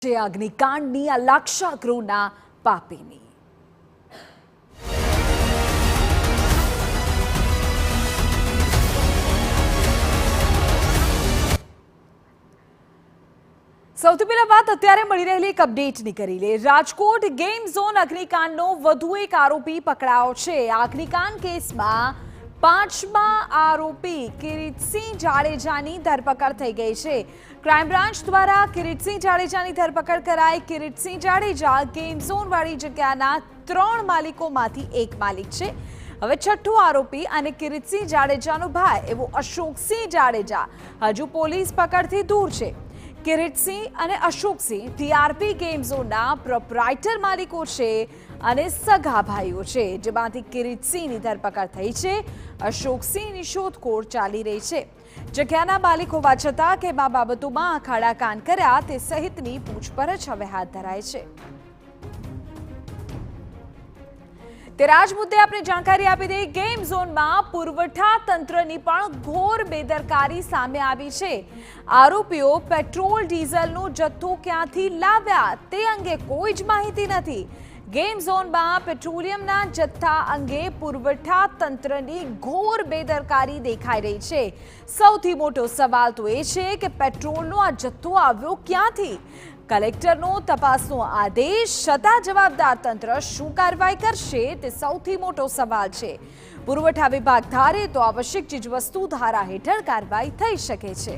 જે અગ્નિકાંડની આ લાક્ષાગૃહના પાપીની સૌથી પહેલા વાત અત્યારે મળી રહેલી એક અપડેટની કરી લે। રાજકોટ ગેમ ઝોન અગ્નિકાંડનો વધુ એક આરોપી પકડાયો છે। આ અગ્નિકાંડ કેસમાં પાંચમા આરોપી કિરીટસિંહ જાડેજાની ધરપકડ થઈ ગઈ છે। ક્રાઇમ બ્રાન્ચ દ્વારા કિરીટસિંહ જાડેજાની ધરપકડ કરાઈ। કિરીટસિંહ જાડેજા ગેમ ઝોન વાળી જગ્યાના 3 માલિકોમાંથી એક માલિક છે। હવે છઠ્ઠો આરોપી અને કિરીટસિંહ જાડેજાનો ભાઈ એવો અશોકસિંહ જાડેજા હજુ પોલીસ પકડથી દૂર છે। કિરીટસિંહ અને અશોકસિંહ ટીઆરપી ગેમ ઝોનના પ્રોપ્રાઇટર માલિકો છે અને સગા ભાઈઓ છે, જેમાંથી કિરીટસિંહની ધરપકડ થઈ છે। અશોકસિંહની શોધખોળ ચાલી રહી છે। જગ્યાના માલિક હોવા છતાં કેમાં બાબતોમાં આખાડા કાન કર્યા તે સહિતની પૂછપરછ હવે હાથ ધરાય છે। ત્યારે આજ મુદ્દે આપણે જાણકારી આપી દઈએ। ગેમ ઝોનમાં પુરવઠા તંત્રની પણ ઘોર બેદરકારી સામે આવી છે। આરોપીઓ પેટ્રોલ ડીઝલનો જથ્થો ક્યાંથી લાવ્યા તે અંગે કોઈ જ માહિતી નથી। ગેમ ઝોનમાં પેટ્રોલિયમના જથ્થા અંગે પુરવઠા તંત્રની ઘોર બેદરકારી દેખાઈ રહી છે। સૌથી મોટો સવાલ તો એ છે કે પેટ્રોલનો આ જથ્થો આવ્યો ક્યાંથી? કલેક્ટરનો તપાસનો આદેશ છતાં જવાબદાર તંત્ર શું કાર્યવાહી કરશે તે સૌથી મોટો સવાલ છે। પુરવઠા વિભાગ ધારે તો આવશ્યક ચીજવસ્તુ ધારા હેઠળ કાર્યવાહી થઈ શકે છે।